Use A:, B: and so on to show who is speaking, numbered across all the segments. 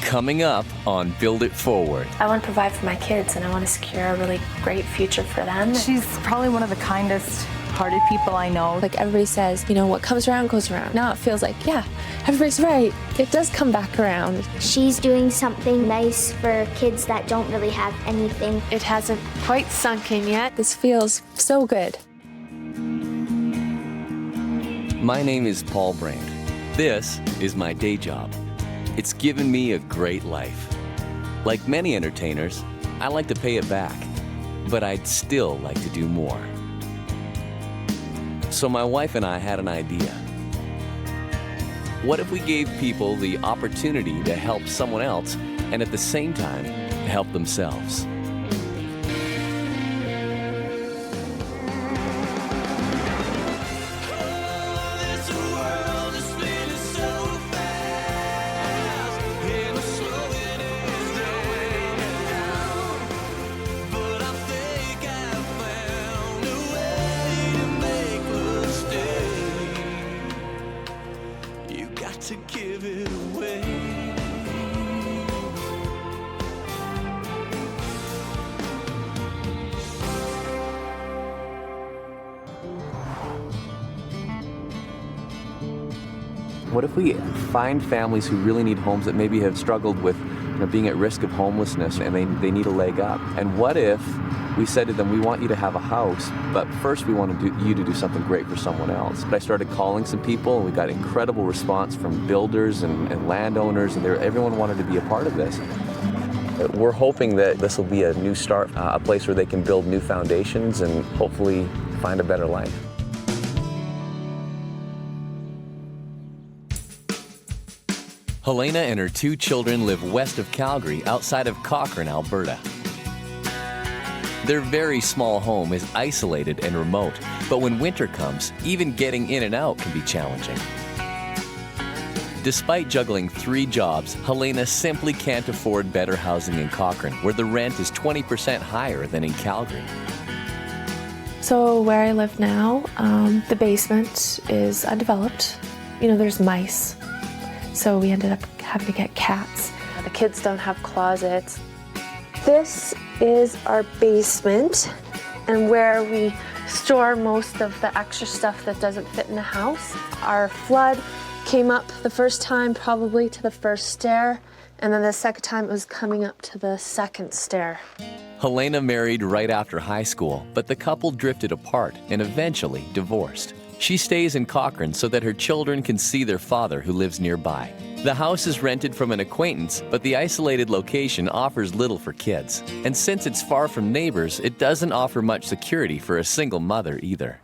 A: Coming up on Build It Forward.
B: I want to provide for my kids and I want to secure a really great future for them.
C: She's probably one of the kindest hearted people I know.
B: Like everybody says, you know, what comes around goes around. Now it feels like, yeah, everybody's right. It does come back around.
D: She's doing something nice for kids that don't really have anything.
B: It hasn't quite sunk in yet. This feels so good.
A: My name is Paul Brandt. This is my day job. It's given me a great life. Like many entertainers, I like to pay it back, but I'd still like to do more. So my wife and I had an idea. What if we gave people the opportunity to help someone else and at the same time help themselves?
E: To give it away.
A: What if we find families who really need homes that maybe have struggled with being at risk of homelessness and they need a leg up? And what if we said to them, we want you to have a house, but first we want you to do something great for someone else. But I started calling some people and we got incredible response from builders and landowners, and everyone wanted to be a part of this. We're hoping that this will be a new start, a place where they can build new foundations and hopefully find a better life. Helena and her 2 children live west of Calgary, outside of Cochrane, Alberta. Their very small home is isolated and remote, but when winter comes, even getting in and out can be challenging. Despite juggling 3 jobs, Helena simply can't afford better housing in Cochrane, where the rent is 20% higher than in Calgary.
B: So where I live now, the basement is undeveloped. You know, there's mice. So we ended up having to get cats. The kids don't have closets. This is our basement and where we store most of the extra stuff that doesn't fit in the house. Our flood came up the first time probably to the first stair, and then the second time it was coming up to the second stair.
A: Helena married right after high school, but the couple drifted apart and eventually divorced. She stays in Cochrane so that her children can see their father, who lives nearby. The house is rented from an acquaintance, but the isolated location offers little for kids. And since it's far from neighbors, it doesn't offer much security for a single mother either.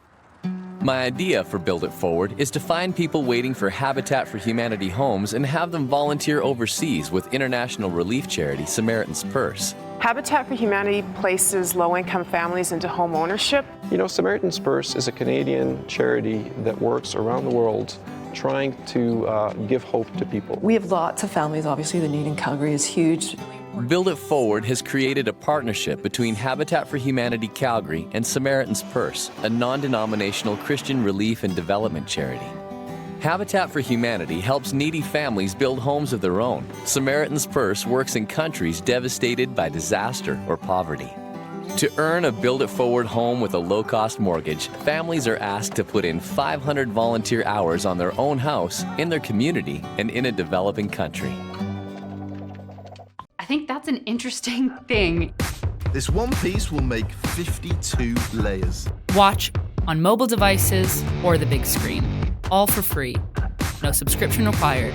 A: My idea for Build It Forward is to find people waiting for Habitat for Humanity homes and have them volunteer overseas with international relief charity Samaritan's Purse.
F: Habitat for Humanity places low-income families into home ownership.
G: You know, Samaritan's Purse is a Canadian charity that works around the world trying to give hope to people.
H: We have lots of families, obviously. The need in Calgary is huge.
A: Build It Forward has created a partnership between Habitat for Humanity Calgary and Samaritan's Purse, a non-denominational Christian relief and development charity. Habitat for Humanity helps needy families build homes of their own. Samaritan's Purse works in countries devastated by disaster or poverty. To earn a Build It Forward home with a low-cost mortgage, families are asked to put in 500 volunteer hours on their own house, in their community, and in a developing country.
I: I think that's an interesting thing.
E: This one piece will make 52 layers.
I: Watch on mobile devices or the big screen. All for free. No subscription required.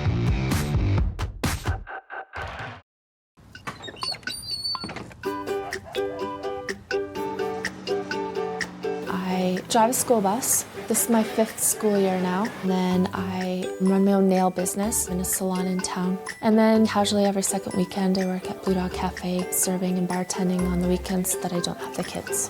B: I drive a school bus. This is my 5th school year now. And then I run my own nail business in a salon in town. And then casually every second weekend I work at Blue Dog Cafe, serving and bartending on the weekends that I don't have the kids.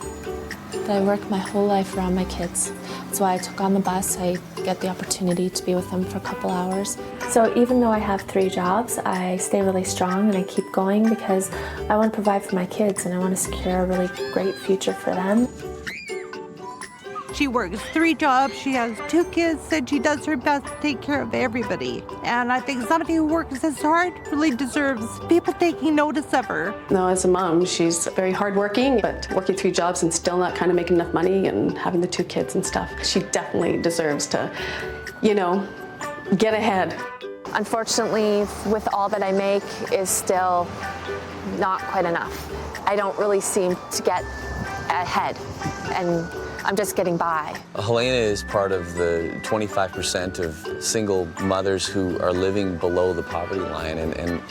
B: But I work my whole life around my kids. That's why I took on the bus. I get the opportunity to be with them for a couple hours. So even though I have 3 jobs, I stay really strong and I keep going because I want to provide for my kids and I want to secure a really great future for them.
J: She works 3 jobs, she has 2 kids, and she does her best to take care of everybody. And I think somebody who works this hard really deserves people taking notice of her.
K: No, as a mom, she's very hardworking, but working 3 jobs and still not kind of making enough money and having the 2 kids and stuff. She definitely deserves to, you know, get ahead.
L: Unfortunately, with all that I make is still not quite enough. I don't really seem to get ahead, and I'm just getting by.
A: Helena is part of the 25% of single mothers who are living below the poverty line, and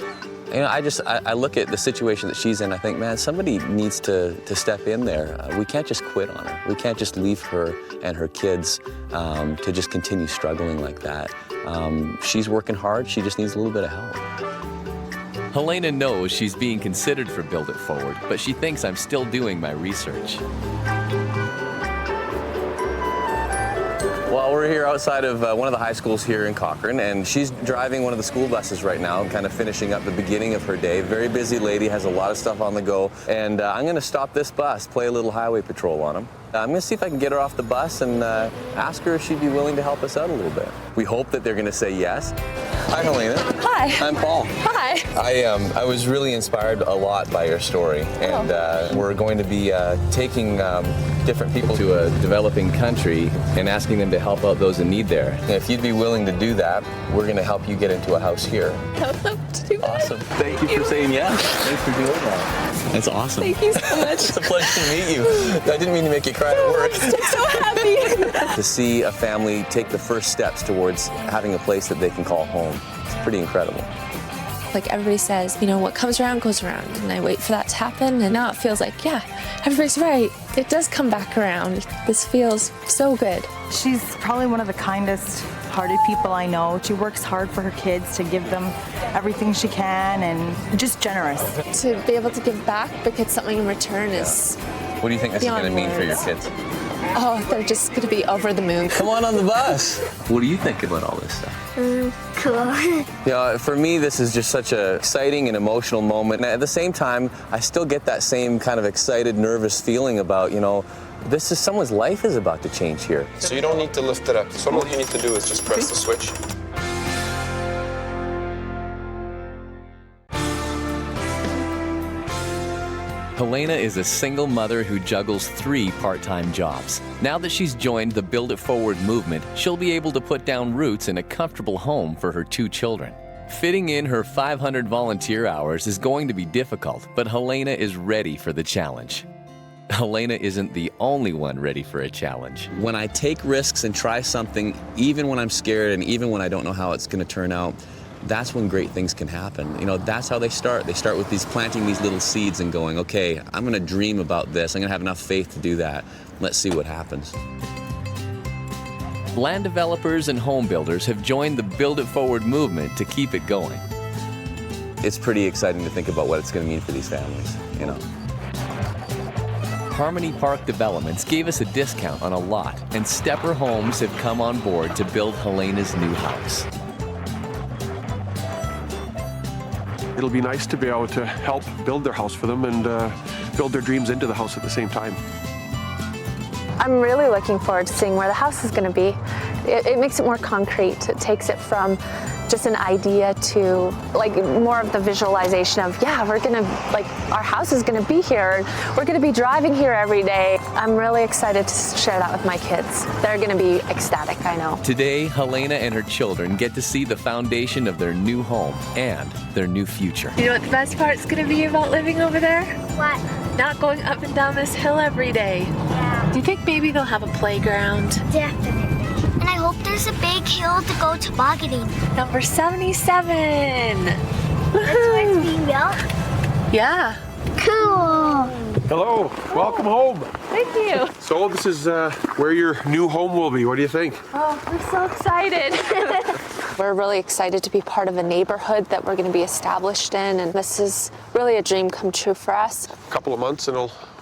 A: you know, I look at the situation that she's in. I think, man, somebody needs to step in there. We can't just quit on her. We can't just leave her and her kids to just continue struggling like that. She's working hard. She just needs a little bit of help. Helena knows she's being considered for Build It Forward, but she thinks I'm still doing my research. Well, we're here outside of one of the high schools here in Cochrane, and she's driving one of the school buses right now, kind of finishing up the beginning of her day. Very busy lady, has a lot of stuff on the go, and I'm going to stop this bus, play a little highway patrol on them. I'm going to see if I can get her off the bus and ask her if she'd be willing to help us out a little bit. We hope that they're going to say yes. Hi, Helena.
B: Hi.
A: I'm Paul.
B: Hi.
A: I was really inspired a lot by your story, and we're going to be taking different people to a developing country and asking them to help out those in need there. And if you'd be willing to do that, we're going to help you get into a house here.
B: I would love to do that.
A: Awesome. Thank you for saying yes. Thanks for doing that. That's awesome.
B: Thank you so much.
A: It's a pleasure to meet you. I didn't mean to make you cry at work.
B: I'm so happy.
A: To see a family take the first steps towards having a place that they can call home, it's pretty incredible.
B: Like everybody says, you know, what comes around goes around, and I wait for that to happen, and now it feels like, yeah, everybody's right. It does come back around. This feels so good.
C: She's probably one of the kindest hearted people I know. She works hard for her kids to give them everything she can, and just generous.
B: To be able to give back but get something in return is
A: What do you think this is going to mean for your kids?
B: Oh, they're just going to be over the moon.
A: Come on the bus. What do you think about all this stuff?
D: Cool.
A: You know, for me, this is just such an exciting and emotional moment. And at the same time, I still get that same kind of excited, nervous feeling about, you know, this is someone's life is about to change here.
G: So you don't need to lift it up. So all you need to do is just press the switch.
A: Helena is a single mother who juggles 3 part-time jobs. Now that she's joined the Build It Forward movement, she'll be able to put down roots in a comfortable home for her 2 children. Fitting in her 500 volunteer hours is going to be difficult, but Helena is ready for the challenge. Helena isn't the only one ready for a challenge. When I take risks and try something, even when I'm scared and even when I don't know how it's going to turn out, that's when great things can happen. You know, that's how they start. They start with planting these little seeds and going, okay, I'm going to dream about this. I'm going to have enough faith to do that. Let's see what happens. Land developers and home builders have joined the Build It Forward movement to keep it going. It's pretty exciting to think about what it's going to mean for these families, you know. Harmony Park Developments gave us a discount on a lot, and Stepper Homes have come on board to build Helena's new house.
M: It'll be nice to be able to help build their house for them and build their dreams into the house at the same time.
L: I'm really looking forward to seeing where the house is going to be. It makes it more concrete. It takes it from just an idea to like more of the visualization of, yeah, we're gonna, like, our house is gonna be here. We're gonna be driving here every day. I'm really excited to share that with my kids. They're gonna be ecstatic, I know.
A: Today, Helena and her children get to see the foundation of their new home and their new future.
B: You know what the best part's gonna be about living over there?
D: What?
B: Not going up and down this hill every day.
D: Yeah.
B: Do you think maybe they'll have a playground?
D: Definitely. And I hope there's a big hill to go tobogganing.
B: Number 77.
D: That's where it's being built?
B: Yeah.
D: Cool.
M: Hello, welcome home.
B: Thank you.
M: So this is where your new home will be. What do you think?
B: Oh, we're so excited.
L: We're really excited to be part of a neighborhood that we're going to be established in, and this is really a dream come true for us.
M: A couple of months and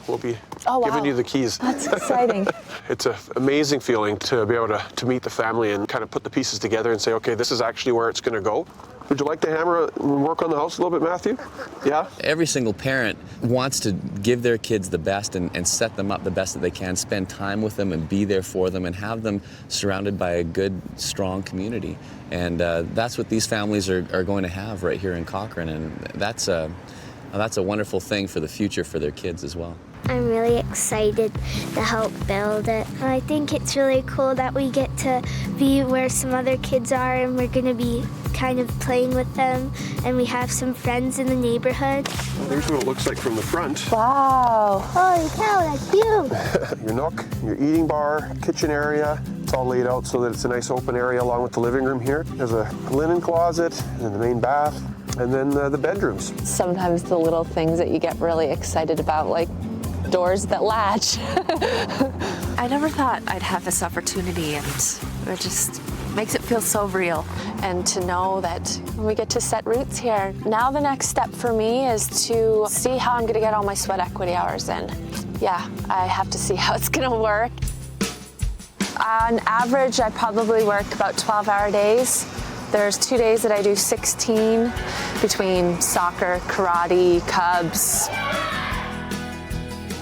M: we'll be
L: Oh, wow.
M: giving you the keys.
L: That's exciting.
M: It's an amazing feeling to be able to meet the family and kind of put the pieces together and say, okay, this is actually where it's going to go. Would you like to hammer and work on the house a little bit, Matthew? Yeah?
A: Every single parent wants to give their kids the best and set them up the best that they can, spend time with them and be there for them and have them surrounded by a good, strong community. And that's what these families are going to have right here in Cochrane. And that's a wonderful thing for the future for their kids as well.
D: I'm really excited to help build it. I think it's really cool that we get to be where some other kids are and we're going to be kind of playing with them, and we have some friends in the neighborhood.
M: Well, there's what it looks like from the front.
L: Wow.
D: Holy cow, that's huge.
M: Your nook, your eating bar, kitchen area. It's all laid out so that it's a nice open area along with the living room here. There's a linen closet and then the main bath and then the bedrooms.
L: Sometimes the little things that you get really excited about, like doors that latch.
B: I never thought I'd have this opportunity, and it just makes it feel so real.
L: And to know that we get to set roots here. Now the next step for me is to see how I'm going to get all my sweat equity hours in. Yeah, I have to see how it's going to work. On average, I probably work about 12-hour days. There's 2 days that I do 16 between soccer, karate, Cubs.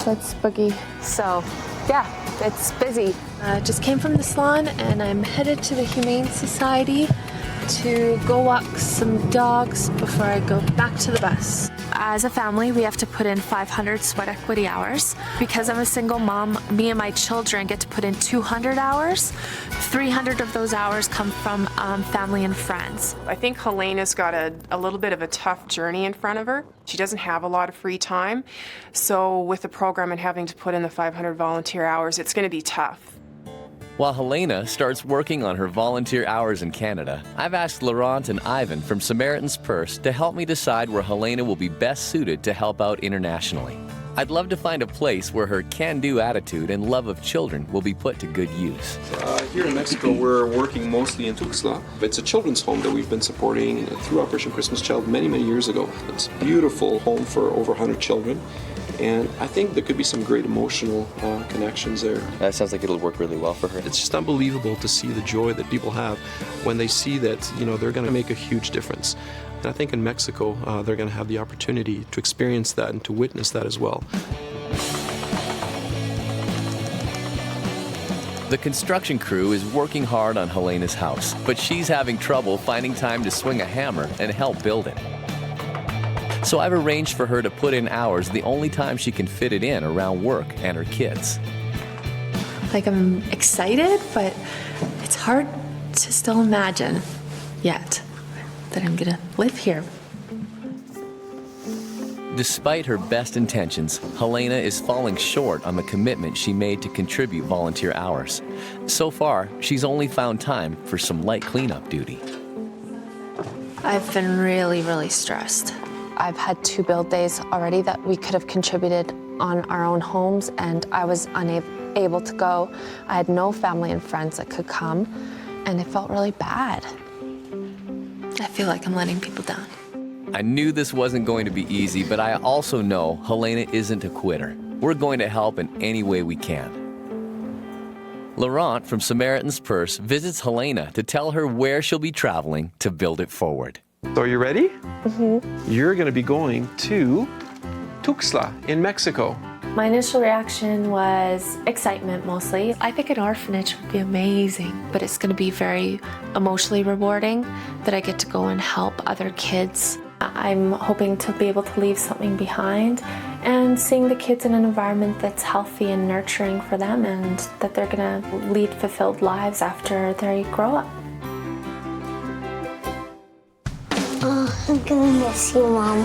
L: That's Boogie. So, yeah, it's busy.
B: Just came from the salon, and I'm headed to the Humane Society to go walk some dogs before I go back to the bus. As a family, we have to put in 500 sweat equity hours. Because I'm a single mom, me and my children get to put in 200 hours. 300 of those hours come from family and friends.
F: I think Helena's got a little bit of a tough journey in front of her. She doesn't have a lot of free time. So with the program and having to put in the 500 volunteer hours, it's going to be tough.
A: While Helena starts working on her volunteer hours in Canada, I've asked Laurent and Ivan from Samaritan's Purse to help me decide where Helena will be best suited to help out internationally. I'd love to find a place where her can-do attitude and love of children will be put to good use.
G: Here in Mexico, we're working mostly in Tuxtla. It's a children's home that we've been supporting through Operation Christmas Child many, many years ago. It's a beautiful home for over 100 children. And I think there could be some great emotional connections there.
A: That sounds like it'll work really well for her.
G: It's just unbelievable to see the joy that people have when they see that, you know, they're going to make a huge difference. And I think in Mexico, they're going to have the opportunity to experience that and to witness that as well.
A: The construction crew is working hard on Helena's house, but she's having trouble finding time to swing a hammer and help build it. So I've arranged for her to put in hours the only time she can fit it in around work and her kids.
B: Like, I'm excited, but it's hard to still imagine yet that I'm gonna live here.
A: Despite her best intentions, Helena is falling short on the commitment she made to contribute volunteer hours. So far, she's only found time for some light cleanup duty.
B: I've been really, really stressed.
L: I've had 2 build days already that we could have contributed on our own homes, and I was unable to go. I had no family and friends that could come, and it felt really bad.
B: I feel like I'm letting people down.
A: I knew this wasn't going to be easy, but I also know Helena isn't a quitter. We're going to help in any way we can. Laurent from Samaritan's Purse visits Helena to tell her where she'll be traveling to build it forward.
G: So are you ready?
L: Mm-hmm.
G: You're going to be going to Tuxtla in Mexico.
B: My initial reaction was excitement mostly. I think an orphanage would be amazing, but it's going to be very emotionally rewarding that I get to go and help other kids. I'm hoping to be able to leave something behind and seeing the kids in an environment that's healthy and nurturing for them, and that they're going to lead fulfilled lives after they grow up.
D: Oh, I'm gonna miss you, Mom.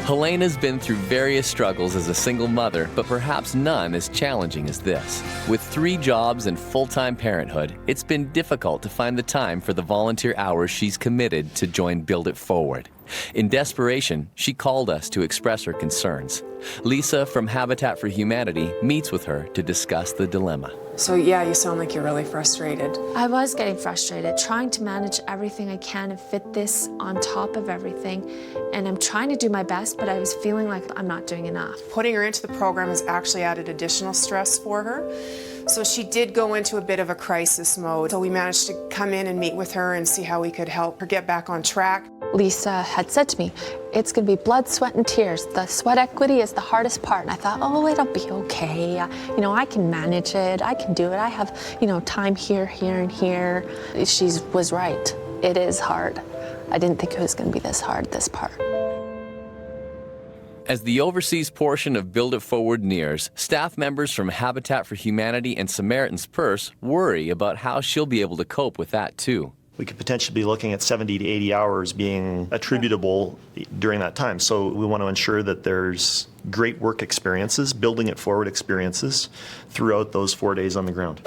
A: Helena's been through various struggles as a single mother, but perhaps none as challenging as this. With 3 jobs and full-time parenthood, it's been difficult to find the time for the volunteer hours she's committed to join Build It Forward. In desperation, she called us to express her concerns. Lisa from Habitat for Humanity meets with her to discuss the dilemma.
F: So yeah, you sound like you're really frustrated.
B: I was getting frustrated, trying to manage everything I can and fit this on top of everything. And I'm trying to do my best, but I was feeling like I'm not doing enough.
F: Putting her into the program has actually added additional stress for her. So she did go into a bit of a crisis mode. So we managed to come in and meet with her and see how we could help her get back on track.
B: Lisa had said to me, it's going to be blood, sweat, and tears. The sweat equity is the hardest part. And I thought, oh, it'll be okay. You know, I can manage it. I can do it. I have, you know, time here, here, and here. She was right. It is hard. I didn't think it was going to be this hard, this part.
A: As the overseas portion of Build It Forward nears, staff members from Habitat for Humanity and Samaritan's Purse worry about how she'll be able to cope with that too.
N: We could potentially be looking at 70 to 80 hours being attributable during that time. So we want to ensure that there's great work experiences, building it forward experiences throughout those 4 days on the ground.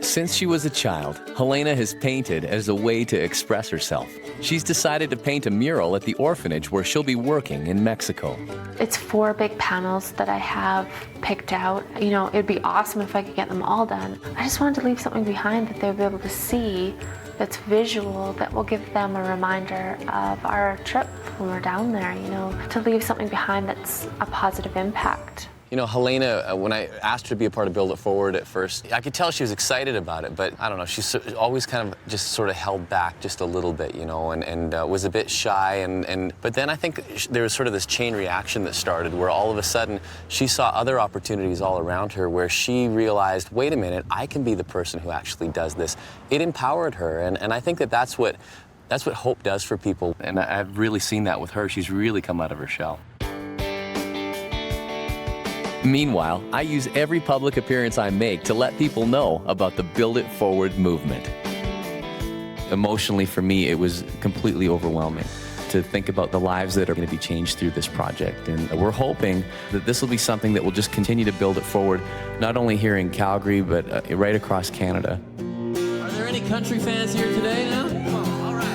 A: Since she was a child, Helena has painted as a way to express herself. She's decided to paint a mural at the orphanage where she'll be working in Mexico.
B: It's 4 big panels that I have picked out. You know, it'd be awesome if I could get them all done. I just wanted to leave something behind that they'll be able to see that's visual, that will give them a reminder of our trip when we're down there, you know, to leave something behind that's a positive impact.
A: You know, Helena, when I asked her to be a part of Build It Forward at first, I could tell she was excited about it, but I don't know, she's always kind of just sort of held back just a little bit, you know, and was a bit shy. But then I think there was sort of this chain reaction that started where all of a sudden she saw other opportunities all around her where she realized, wait a minute, I can be the person who actually does this. It empowered her, and I think that's what hope does for people, and I've really seen that with her. She's really come out of her shell. Meanwhile, I use every public appearance I make to let people know about the Build It Forward movement. Emotionally, for me, it was completely overwhelming to think about the lives that are going to be changed through this project. And we're hoping that this will be something that will just continue to build it forward, not only here in Calgary, but right across Canada.
O: Are there any country fans here today now? All right.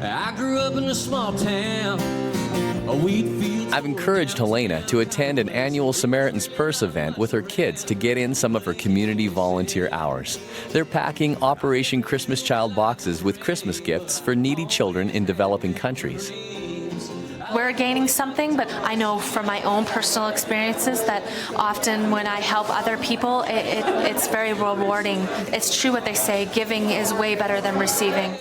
O: I grew up in a small town.
A: I've encouraged Helena to attend an annual Samaritan's Purse event with her kids to get in some of her community volunteer hours. They're packing Operation Christmas Child boxes with Christmas gifts for needy children in developing countries.
B: We're gaining something, but I know from my own personal experiences that often when I help other people, it's very rewarding. It's true what they say, giving is way better than receiving.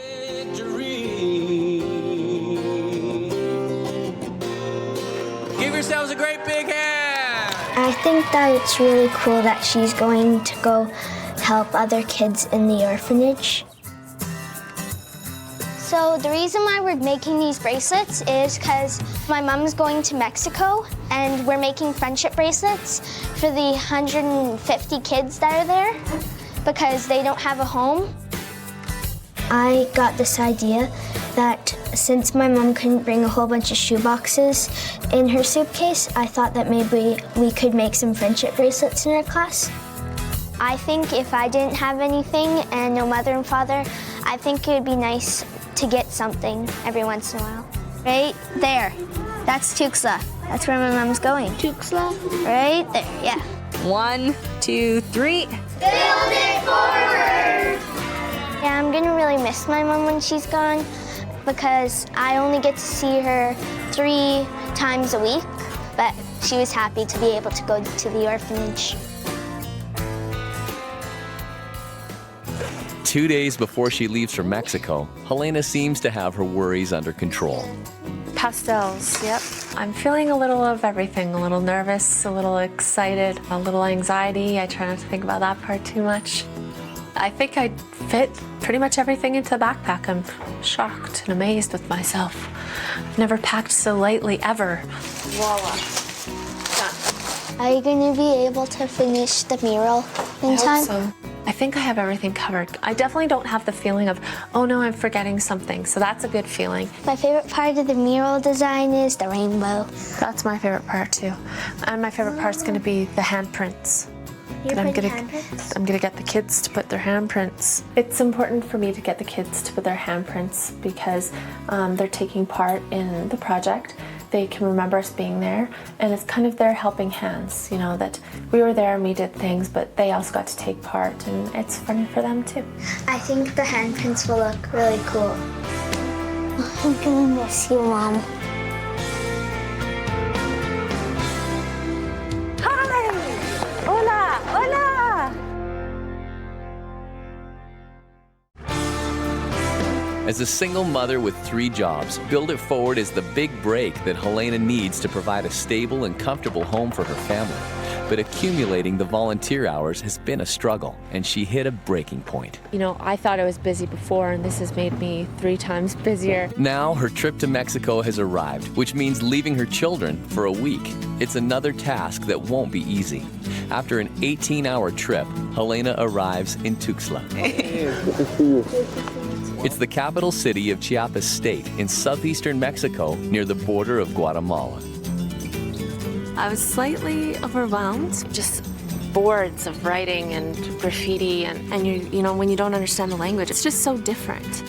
O: Give yourselves a great big hand!
D: I think that it's really cool that she's going to go help other kids in the orphanage. So the reason why we're making these bracelets is because my mom's going to Mexico and we're making friendship bracelets for the 150 kids that are there because they don't have a home. I got this idea that since my mom couldn't bring a whole bunch of shoe boxes in her suitcase, I thought that maybe we could make some friendship bracelets in our class. I think if I didn't have anything and no mother and father, I think it would be nice to get something every once in a while. Right there, that's Tuxtla. That's where my mom's going. Tuxtla? Right there, yeah.
P: 1, 2, 3.
D: Build it forward! Yeah, I'm gonna really miss my mom when she's gone because I only get to see her 3 times a week, but she was happy to be able to go to the orphanage.
A: 2 days before she leaves for Mexico, Helena seems to have her worries under control.
B: Pastels, yep. I'm feeling a little of everything, a little nervous, a little excited, a little anxiety. I try not to think about that part too much. I think I fit pretty much everything into the backpack. I'm shocked and amazed with myself. I've never packed so lightly ever. Voila. Done.
D: Are you going to be able to finish the mural in time?
B: I hope so. I think I have everything covered. I definitely don't have the feeling of, oh no, I'm forgetting something. So that's a good feeling.
D: My favorite part of the mural design is the rainbow.
B: That's my favorite part too. And my favorite part's going to be the handprints. I'm gonna get the kids to put their handprints. It's important for me to get the kids to put their handprints because they're taking part in the project. They can remember us being there, and it's kind of their helping hands, you know, that we were there and we did things, but they also got to take part, and it's fun for them too.
D: I think the handprints will look really cool. I'm gonna miss you, Mom.
P: Hola! Hola!
A: As a single mother with 3 jobs, Build It Forward is the big break that Helena needs to provide a stable and comfortable home for her family. But accumulating the volunteer hours has been a struggle, and she hit a breaking point.
B: You know, I thought I was busy before, and this has made me 3 times busier.
A: Now her trip to Mexico has arrived, which means leaving her children for a week. It's another task that won't be easy. After an 18-hour trip, Helena arrives in Tuxtla. It's the capital city of Chiapas State in southeastern Mexico near the border of Guatemala.
B: I was slightly overwhelmed, just boards of writing and graffiti, and you know, when you don't understand the language, it's just so different.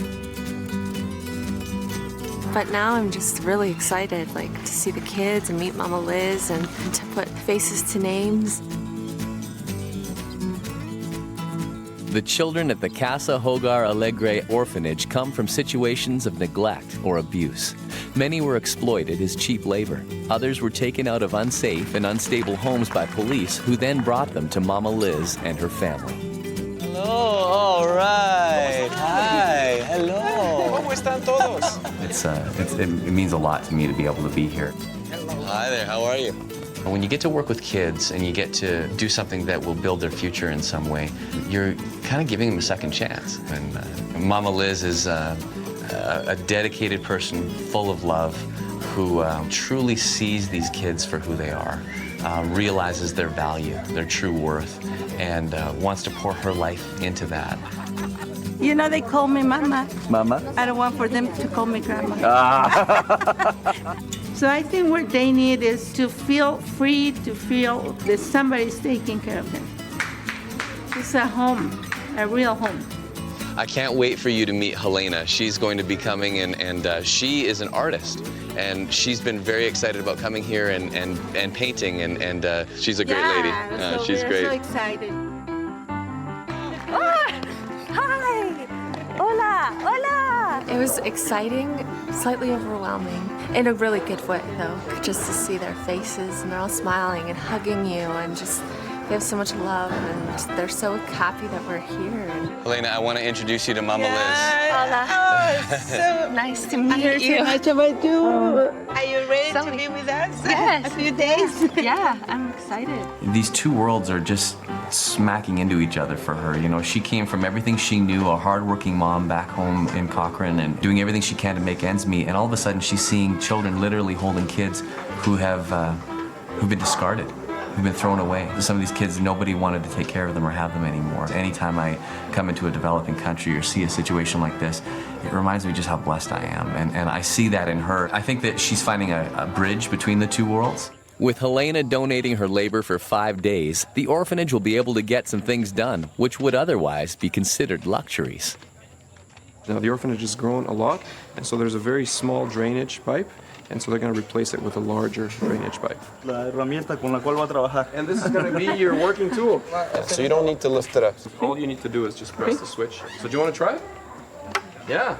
B: But now I'm just really excited, like, to see the kids and meet Mama Liz and to put faces to names.
A: The children at the Casa Hogar Alegre orphanage come from situations of neglect or abuse. Many were exploited as cheap labor. Others were taken out of unsafe and unstable homes by police, who then brought them to Mama Liz and her family.
O: Hello, all right. Hi, hello. ¿Cómo están todos?
Q: It means a lot to me to be able to be here.
O: Hi there, how are you?
Q: When you get to work with kids and you get to do something that will build their future in some way, you're kind of giving them a second chance. And Mama Liz is a dedicated person full of love who truly sees these kids for who they are, realizes their value, their true worth, and wants to pour her life into that.
J: You know, they call me Mama.
Q: Mama?
J: I don't want for them to call me Grandma. So I think what they need is to feel free, to feel that somebody's taking care of them. It's a home, a real home.
Q: I can't wait for you to meet Helena. She's going to be coming, and she is an artist. And she's been very excited about coming here and painting, and she's a great lady.
J: So
Q: she's great.
J: We're so excited.
P: Hi! Hola! Hola!
B: It was exciting, slightly overwhelming, in a really good way, though, just to see their faces, and they're all smiling and hugging you, and just, they have so much love, and they're so happy that we're here.
Q: Helena, I want to introduce you to Mama Liz.
P: Hola.
J: Oh, so
P: Nice to meet
J: I heard
P: you.
J: so much about you. Are you ready to be with us?
P: Yes.
J: A few days?
P: Yeah, I'm excited.
Q: These 2 worlds are just smacking into each other for her. You know, she came from everything she knew, a hardworking mom back home in Cochrane, and doing everything she can to make ends meet. And all of a sudden, she's seeing children literally holding kids who've been discarded, who've been thrown away. Some of these kids, nobody wanted to take care of them or have them anymore. Anytime I come into a developing country or see a situation like this, it reminds me just how blessed I am. And I see that in her. I think that she's finding a bridge between the 2 worlds.
A: With Helena donating her labor for 5 days, the orphanage will be able to get some things done, which would otherwise be considered luxuries.
G: Now, the orphanage has grown a lot, and so there's a very small drainage pipe, and so they're going to replace it with a larger drainage pipe. And this is going to be your working tool. So you don't need to lift it up. All you need to do is just press the switch. So do you want to try it? Yeah.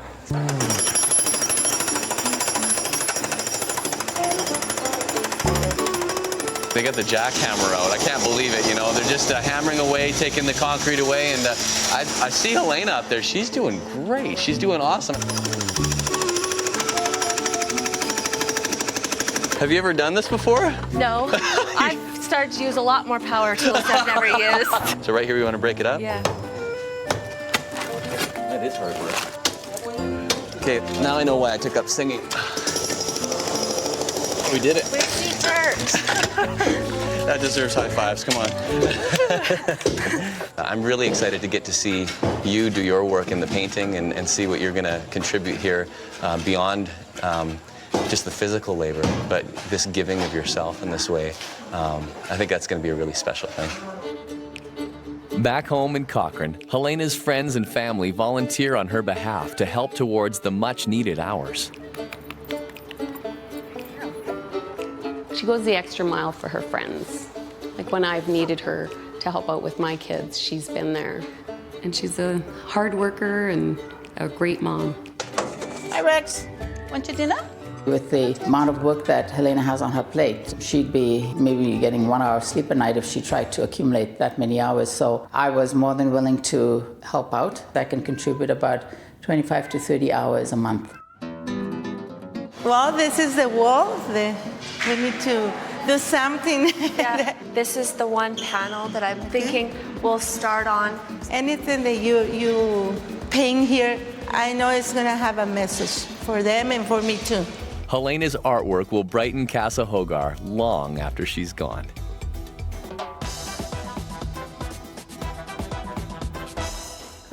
Q: They got the jackhammer out. I can't believe it, you know. They're just hammering away, taking the concrete away, and I see Helena up there. She's doing great. She's doing awesome. Have you ever done this before?
B: No, I've started to use a lot more power tools I've never used.
Q: So right here, we want to break it up?
B: Yeah.
Q: That is hard work. Okay, now I know why I took up singing. We did it.
P: We're teachers.
Q: That deserves high fives, come on. I'm really excited to get to see you do your work in the painting and see what you're gonna contribute here beyond just the physical labor, but this giving of yourself in this way. I think that's gonna be a really special thing.
A: Back home in Cochrane, Helena's friends and family volunteer on her behalf to help towards the much-needed hours.
K: She goes the extra mile for her friends. Like when I've needed her to help out with my kids, she's been there. And she's a hard worker and a great mom.
P: Hi, Rex. Want your dinner?
R: With the amount of work that Helena has on her plate, she'd be maybe getting 1 hour of sleep a night if she tried to accumulate that many hours. So I was more than willing to help out. I can contribute about 25 to 30 hours a month.
J: Well, this is the wall. We need to do something.
B: Yeah, this is the one panel that I'm thinking we'll start on.
J: Anything that you paint here, I know it's going to have a message for them and for me too.
A: Helena's artwork will brighten Casa Hogar long after she's gone.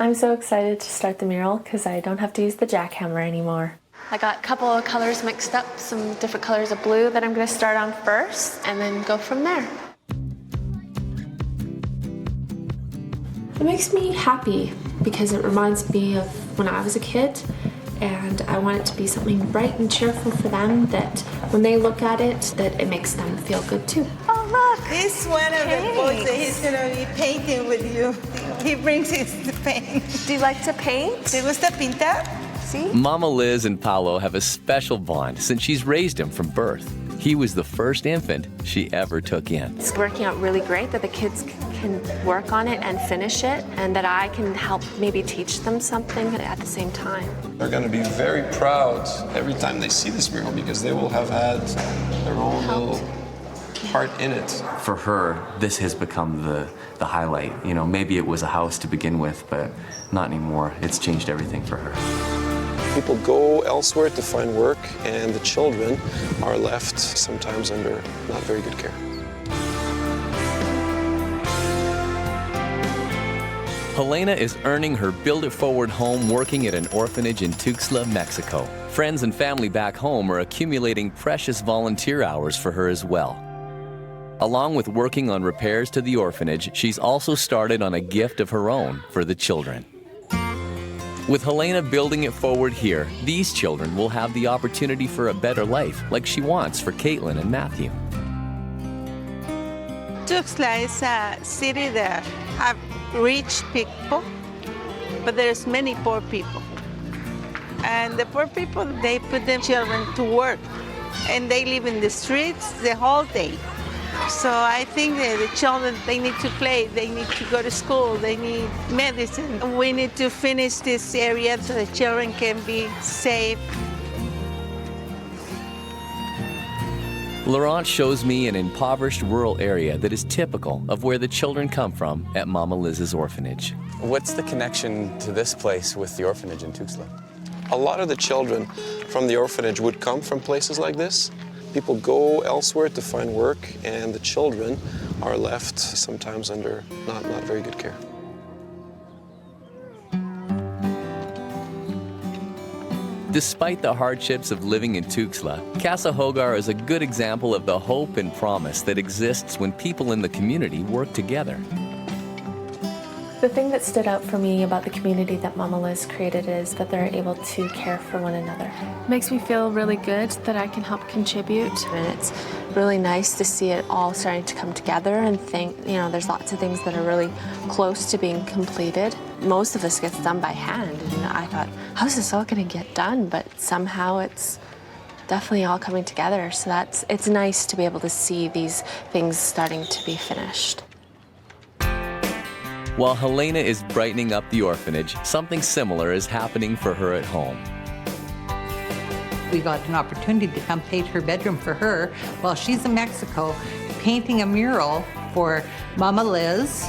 B: I'm so excited to start the mural because I don't have to use the jackhammer anymore. I got a couple of colors mixed up, some different colors of blue that I'm going to start on first and then go from there. It makes me happy because it reminds me of when I was a kid, and I want it to be something bright and cheerful for them that when they look at it, that it makes them feel good too.
J: Oh, look! This one of the boys that he's going to be painting with you. He brings his paint.
B: Do you like to paint?
J: ¿Te gusta pintar?
B: See?
A: Mama Liz and Paolo have a special bond since she's raised him from birth. He was the first infant she ever took in.
B: It's working out really great that the kids can work on it and finish it, and that I can help maybe teach them something at the same time.
G: They're going to be very proud every time they see this mural because they will have had their own little part in it.
Q: For her, this has become the highlight. You know, maybe it was a house to begin with, but not anymore. It's changed everything for her.
G: People go elsewhere to find work, and the children are left sometimes under not very good care.
A: Helena is earning her Build It Forward home working at an orphanage in Tuxtla, Mexico. Friends and family back home are accumulating precious volunteer hours for her as well. Along with working on repairs to the orphanage, she's also started on a gift of her own for the children. With Helena building it forward here, these children will have the opportunity for a better life, like she wants for Caitlin and Matthew.
J: Tuxtla is a city that have rich people, but there's many poor people. And the poor people, they put their children to work, and they live in the streets the whole day. So I think that the children, they need to play, they need to go to school, they need medicine. We need to finish this area so the children can be safe.
A: Laurent shows me an impoverished rural area that is typical of where the children come from at Mama Liz's orphanage.
S: What's the connection to this place with the orphanage in Tuxtla?
G: A lot of the children from the orphanage would come from places like this. People go elsewhere to find work, and the children are left sometimes under not very good care.
A: Despite the hardships of living in Tuxtla, Casa Hogar is a good example of the hope and promise that exists when people in the community work together.
B: The thing that stood out for me about the community that Mama Liz created is that they're able to care for one another. It makes me feel really good that I can help contribute, and it's really nice to see it all starting to come together and think, you know, there's lots of things that are really close to being completed. Most of this gets done by hand, and I thought, how's this all going to get done? But somehow it's definitely all coming together, so it's nice to be able to see these things starting to be finished.
A: While Helena is brightening up the orphanage, something similar is happening for her at home.
T: We got an opportunity to come paint her bedroom for her while she's in Mexico, painting a mural for Mama Liz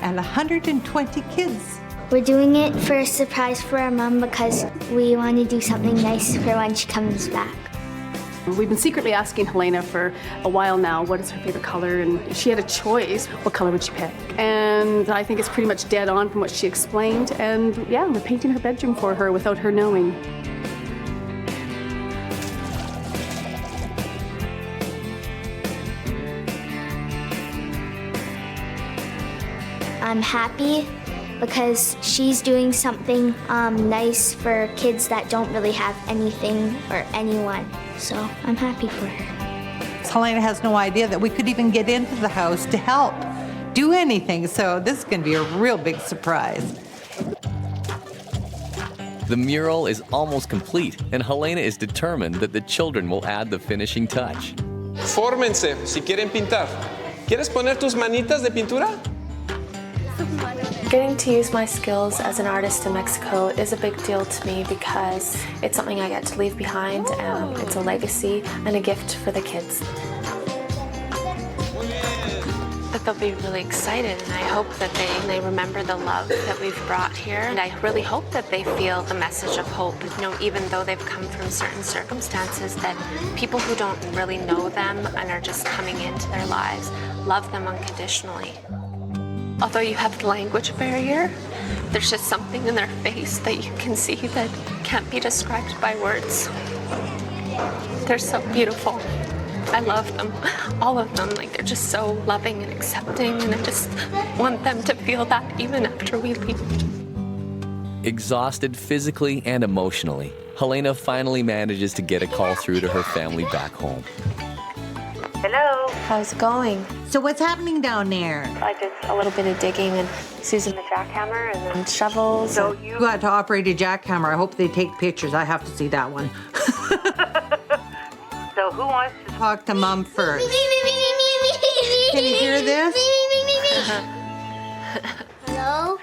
T: and 120 kids.
D: We're doing it for a surprise for our mom because we want to do something nice for when she comes back.
U: We've been secretly asking Helena for a while now what is her favorite color, and if she had a choice, what color would she pick? And I think it's pretty much dead on from what she explained, and yeah, we're painting her bedroom for her without her knowing.
D: I'm happy because she's doing something nice for kids that don't really have anything or anyone. So I'm happy for her.
T: Helena has no idea that we could even get into the house to help do anything, so this is going to be a real big surprise.
A: The mural is almost complete, and Helena is determined that the children will add the finishing touch.
S: Fórmense si quieren pintar. ¿Quieres poner tus manitas de pintura?
B: Getting to use my skills as an artist in Mexico is a big deal to me because it's something I get to leave behind, and it's a legacy and a gift for the kids. But they'll be really excited, and I hope that they remember the love that we've brought here, and I really hope that they feel the message of hope. You know, even though they've come from certain circumstances, that people who don't really know them and are just coming into their lives love them unconditionally. Although you have the language barrier, there's just something in their face that you can see that can't be described by words. They're so beautiful. I love them, all of them. Like, they're just so loving and accepting, and I just want them to feel that even after we leave.
A: Exhausted physically and emotionally, Helena finally manages to get a call through to her family back home.
B: Hello. How's it going?
T: So what's happening down there?
B: I did a little bit of digging and using the jackhammer and then shovels.
T: So you got to operate a jackhammer. I hope they take pictures. I have to see that one. So who wants to talk to Mom first? Can you hear this?
D: Hello?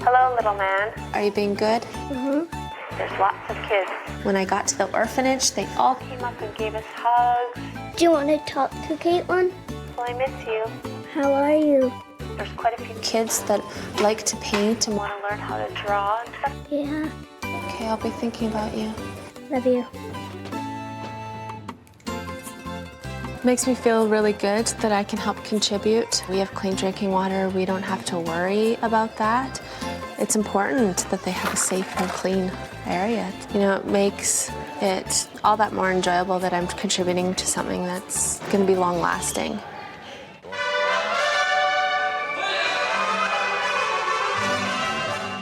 B: Hello, little man. Are you being good?
D: Mm-hmm.
B: There's lots of kids. When I got to the orphanage, they all came up and gave us hugs.
D: Do you want to talk to Caitlin?
B: Well, I miss you.
D: How are you?
B: There's quite a few kids that like to paint and want to learn how to draw and stuff.
D: Yeah.
B: Okay, I'll be thinking about you.
D: Love you.
B: Makes me feel really good that I can help contribute. We have clean drinking water. We don't have to worry about that. It's important that they have a safe and clean area. You know, it makes it all that more enjoyable that I'm contributing to something that's going to be long-lasting.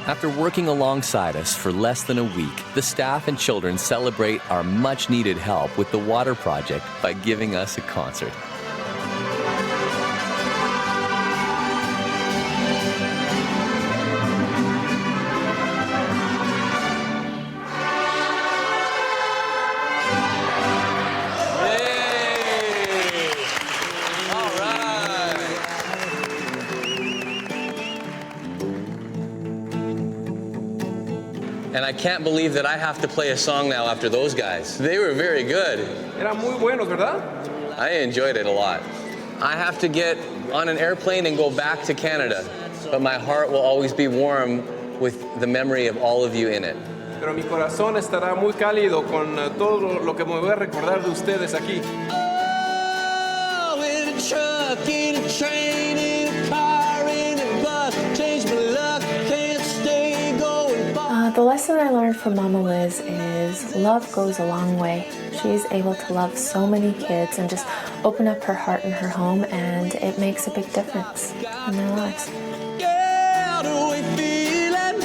A: After working alongside us for less than a week, the staff and children celebrate our much-needed help with the water project by giving us a concert.
O: And I can't believe that I have to play a song now after those guys. They were very good.
G: Eran muy buenos, ¿verdad?
O: I enjoyed it a lot. I have to get on an airplane and go back to Canada, but my heart will always be warm with the memory of all of you in it.
G: Pero mi corazón estará muy cálido con todo lo que me voy a recordar de ustedes aquí.
O: Oh, in a truck, in a train, in a car, in a bus, change my luck, can't stay going far.
B: The lesson I learned from Mama Liz is love goes a long way. She's able to love so many kids and just open up her heart and her home, and it makes a big difference in their lives.
O: Yeah, the way feeling,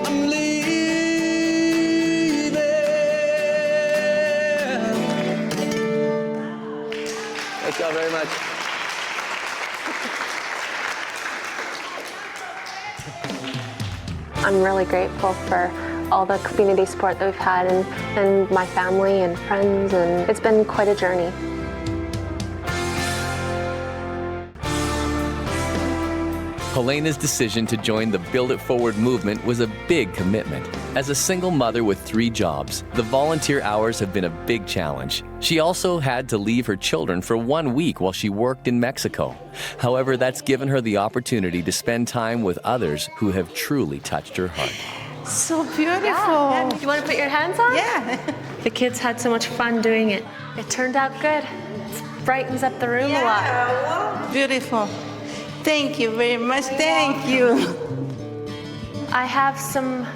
O: I'm leaving. Thank y'all very much.
B: I'm really grateful for all the community support that we've had and my family and friends, and it's been quite a journey.
A: Helena's decision to join the Build It Forward movement was a big commitment. As a single mother with 3 jobs, the volunteer hours have been a big challenge. She also had to leave her children for 1 week while she worked in Mexico. However, that's given her the opportunity to spend time with others who have truly touched her heart.
B: So beautiful. Yeah. Do you want to put your hands on?
T: Yeah.
B: The kids had so much fun doing it. It turned out good. It brightens up the room a lot.
J: Beautiful. Thank you very much. Thank you.
B: I have some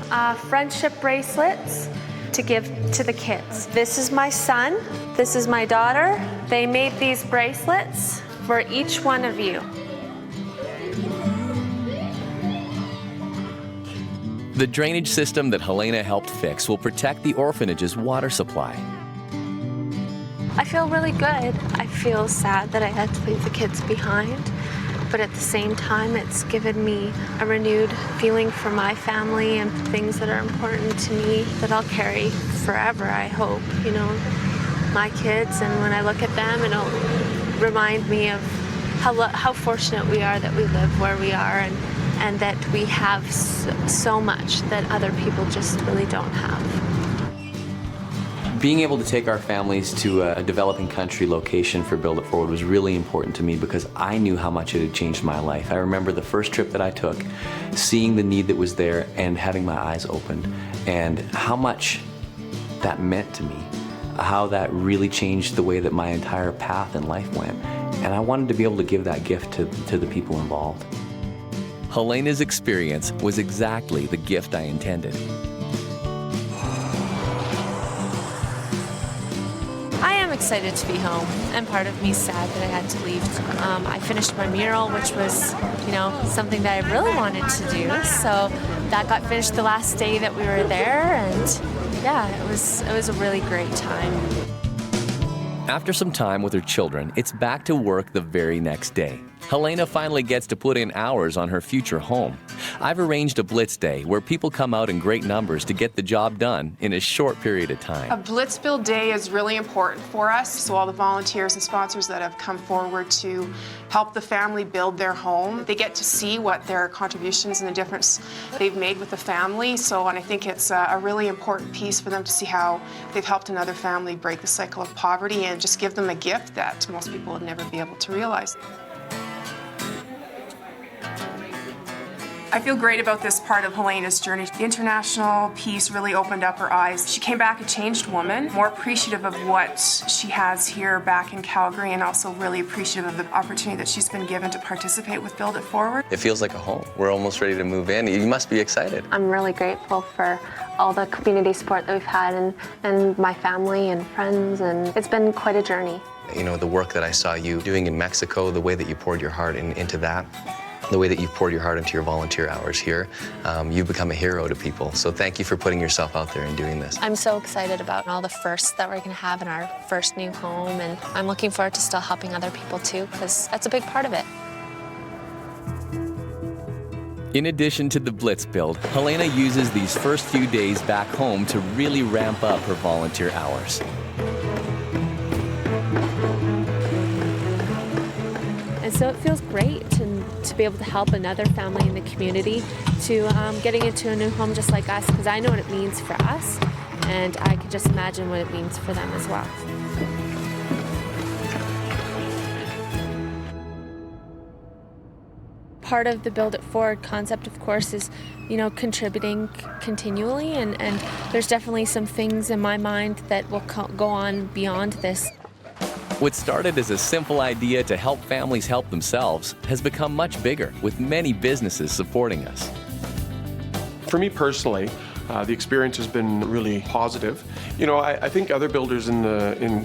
B: friendship bracelets to give to the kids. This is my son. This is my daughter. They made these bracelets for each one of you.
A: The drainage system that Helena helped fix will protect the orphanage's water supply.
B: I feel really good. I feel sad that I had to leave the kids behind, but at the same time, it's given me a renewed feeling for my family and things that are important to me that I'll carry forever, I hope. You know, my kids, and when I look at them, it'll remind me of how fortunate we are that we live where we are, and that we have so much that other people just really don't have.
A: Being able to take our families to a developing country location for Build It Forward was really important to me because I knew how much it had changed my life. I remember the first trip that I took, seeing the need that was there and having my eyes opened, and how much that meant to me, how that really changed the way that my entire path in life went. And I wanted to be able to give that gift to the people involved. Helena's experience was exactly the gift I intended.
B: I am excited to be home, and part of me is sad that I had to leave. I finished my mural, which was, you know, something that I really wanted to do. So that got finished the last day that we were there, and yeah, it was a really great time.
A: After some time with her children, it's back to work the very next day. Helena finally gets to put in hours on her future home. I've arranged a Blitz Day where people come out in great numbers to get the job done in a short period of time.
F: A Blitz Build Day is really important for us, so all the volunteers and sponsors that have come forward to help the family build their home, they get to see what their contributions and the difference they've made with the family. And I think it's a really important piece for them to see how they've helped another family break the cycle of poverty and just give them a gift that most people would never be able to realize. I feel great about this part of Helena's journey. The international piece really opened up her eyes. She came back a changed woman, more appreciative of what she has here back in Calgary, and also really appreciative of the opportunity that she's been given to participate with Build It Forward.
O: It feels like a home. We're almost ready to move in. You must be excited.
B: I'm really grateful for all the community support that we've had, and my family and friends, and it's been quite a journey.
O: You know, the work that I saw you doing in Mexico, the way that you poured your heart into that, the way that you've poured your heart into your volunteer hours here, you've become a hero to people. So thank you for putting yourself out there and doing this.
B: I'm so excited about all the firsts that we're going to have in our first new home, and I'm looking forward to still helping other people too, because that's a big part of it.
A: In addition to the Blitz Build, Helena uses these first few days back home to really ramp up her volunteer hours.
B: And so it feels great to be able to help another family in the community to getting into a new home just like us, because I know what it means for us, and I can just imagine what it means for them as well. Part of the Build It Forward concept, of course, is, you know, contributing continually, and there's definitely some things in my mind that will go on beyond this.
A: What started as a simple idea to help families help themselves has become much bigger, with many businesses supporting us.
M: For me personally, the experience has been really positive. You know, I think other builders in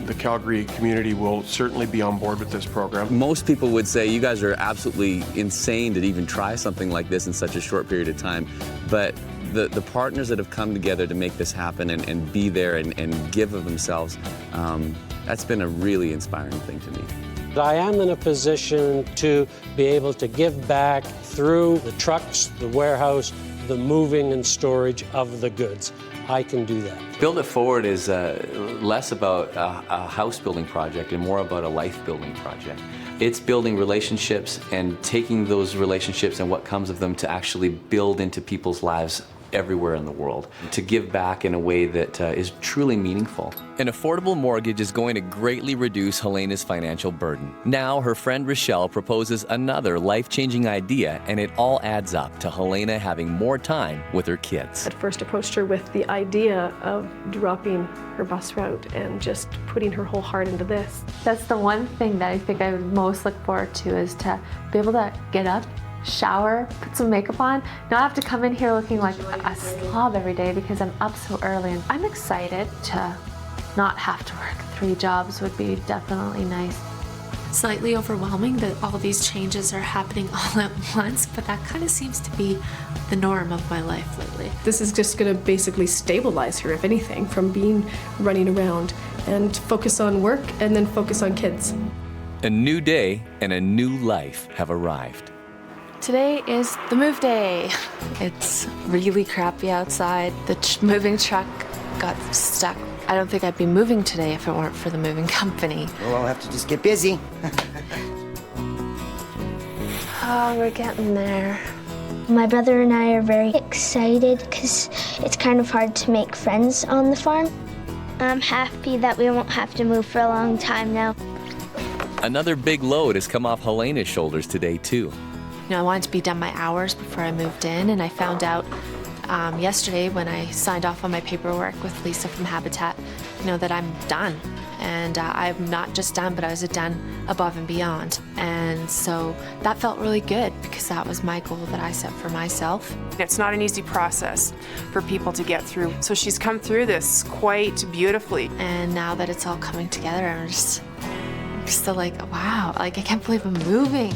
M: the Calgary community will certainly be on board with this program.
O: Most people would say you guys are absolutely insane to even try something like this in such a short period of time. But the partners that have come together to make this happen and be there and give of themselves, that's been a really inspiring thing to me.
H: I am in a position to be able to give back through the trucks, the warehouse, the moving and storage of the goods. I can do that.
A: Build It Forward is less about a house building project and more about a life building project. It's building relationships and taking those relationships and what comes of them to actually build into people's lives everywhere in the world, to give back in a way that is truly meaningful. An affordable mortgage is going to greatly reduce Helena's financial burden. Now her friend Rochelle proposes another life-changing idea, and it all adds up to Helena having more time with her kids.
U: At first approached her with the idea of dropping her bus route and just putting her whole heart into this.
B: That's the one thing that I think I would most look forward to, is to be able to get up, shower, put some makeup on, not have to come in here looking like a slob every day because I'm up so early. And I'm excited to not have to work 3 jobs. Would be definitely nice. slightly overwhelming that all these changes are happening all at once, but that kind of seems to be the norm of my life lately.
U: This is just going to basically stabilize her, if anything, from being running around and focus on work and then focus on kids.
A: A new day and a new life have arrived.
B: Today is the move day. It's really crappy outside. The moving truck got stuck. I don't think I'd be moving today if it weren't for the moving company.
E: Well, I'll have to just get busy.
B: Oh, we're getting there.
D: My brother and I are very excited because it's kind of hard to make friends on the farm. I'm happy that we won't have to move for a long time now.
A: Another big load has come off Helena's shoulders today, too.
B: You know, I wanted to be done my hours before I moved in, and I found out yesterday when I signed off on my paperwork with Lisa from Habitat, you know, that I'm done. And I'm not just done, but I was done above and beyond. And so that felt really good because that was my goal that I set for myself.
F: It's not an easy process for people to get through. So she's come through this quite beautifully.
B: And now that it's all coming together, I'm just still like, wow, like I can't believe I'm moving.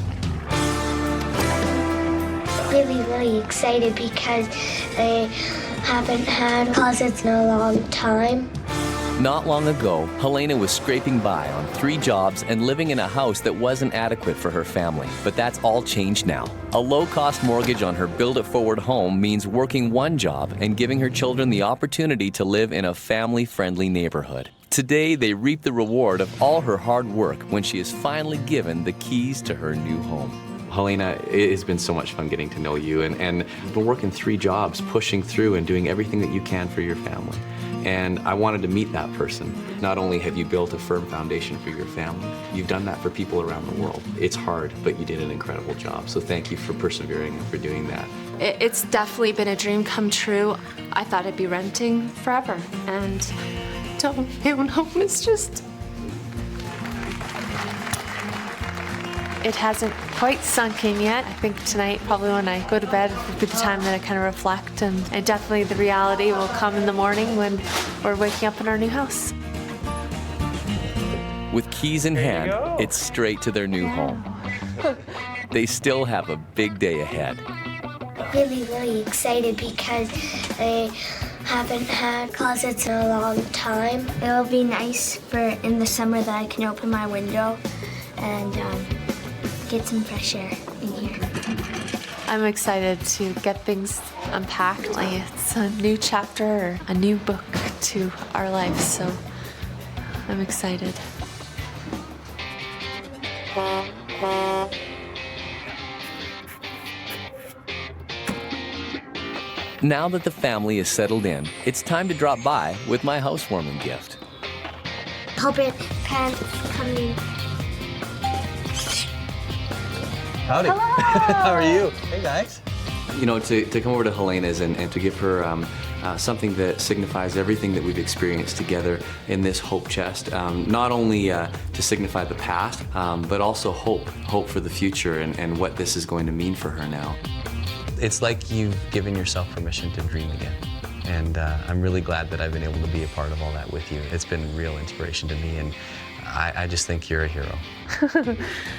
D: Really excited because I haven't had closets in a long time.
A: Not long ago, Helena was scraping by on 3 jobs and living in a house that wasn't adequate for her family. But that's all changed now. A low-cost mortgage on her Build It Forward home means working 1 job and giving her children the opportunity to live in a family-friendly neighborhood. Today, they reap the reward of all her hard work when she is finally given the keys to her new home.
Q: Helena, it has been so much fun getting to know you, and we're working 3 jobs, pushing through and doing everything that you can for your family. And I wanted to meet that person. Not only have you built a firm foundation for your family, you've done that for people around the world. It's hard, but you did an incredible job. So thank you for persevering and for doing that.
B: It's definitely been a dream come true. I thought I'd be renting forever, and don't own home is just... It hasn't quite sunk in yet. I think tonight, probably when I go to bed, will be the time that I kind of reflect, and definitely the reality will come in the morning when we're waking up in our new house.
A: With keys in hand, it's straight to their new home. They still have a big day ahead.
D: Really excited because I haven't had closets in a long time. It'll be nice for in the summer that I can open my window and get some fresh air in here.
B: I'm excited to get things unpacked. It's a new chapter, or a new book to our life, so I'm excited.
A: Now that the family is settled in, it's time to drop by with my housewarming gift.
D: Paul Brandt pants coming.
Q: Howdy. How are you? Hey, guys. You know, to come over to Helena's and to give her something that signifies everything that we've experienced together in this hope chest, not only to signify the past, but also hope for the future and what this is going to mean for her now. It's like you've given yourself permission to dream again. And I'm really glad that I've been able to be a part of all that with you. It's been a real inspiration to me, and I just think you're a hero.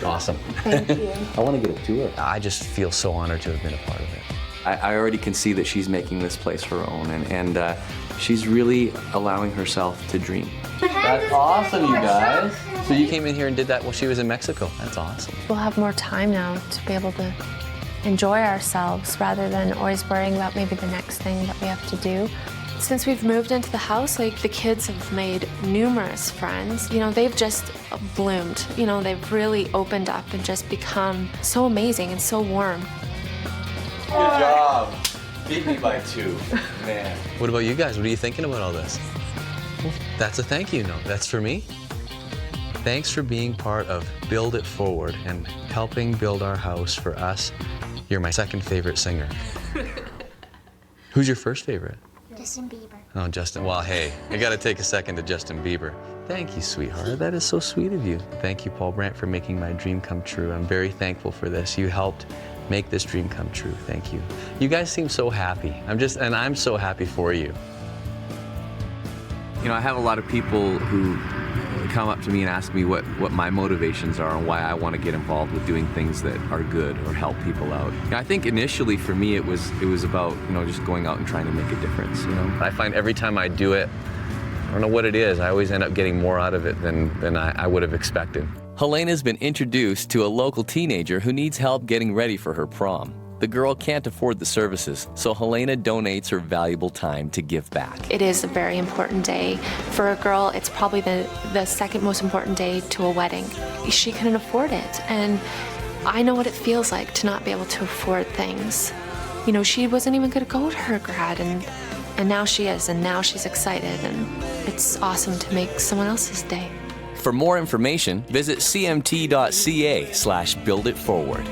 Q: Awesome.
B: Thank you.
Q: I want to get a tour. I just feel so honored to have been a part of it. I already can see that she's making this place her own, and she's really allowing herself to dream. That's awesome, you guys. So you came in here and did that while she was in Mexico. That's awesome.
B: We'll have more time now to be able to enjoy ourselves rather than always worrying about maybe the next thing that we have to do. Since we've moved into the house, like, the kids have made numerous friends. You know, they've just bloomed. You know, they've really opened up and just become so amazing and so warm.
Q: Good job. Beat me by 2, man. What about you guys? What are you thinking about all this? That's a thank you note. That's for me. Thanks for being part of Build It Forward and helping build our house for us. You're my second favorite singer. Who's your first favorite?
D: Justin Bieber.
Q: Oh, Justin. Well, hey, I got to take a second to Justin Bieber. Thank you, sweetheart. That is so sweet of you. Thank you, Paul Brandt, for making my dream come true. I'm very thankful for this. You helped make this dream come true. Thank you. You guys seem so happy. I'm so happy for you. You know, I have a lot of people who
A: come up to me and ask me what my motivations are and why I want to get involved with doing things that are good or help people out. I think initially for me it was about, just going out and trying to make a difference, I find every time I do it, I don't know what it is, I always end up getting more out of it than I would have expected. Helena's been introduced to a local teenager who needs help getting ready for her prom. The girl can't afford the services, so Helena donates her valuable time to give back.
B: It is a very important day. For a girl, it's probably the second most important day to a wedding. She couldn't afford it, and I know what it feels like to not be able to afford things. She wasn't even going to go to her grad, and now she is, and now she's excited, and it's awesome to make someone else's day.
A: For more information, visit cmt.ca/builditforward.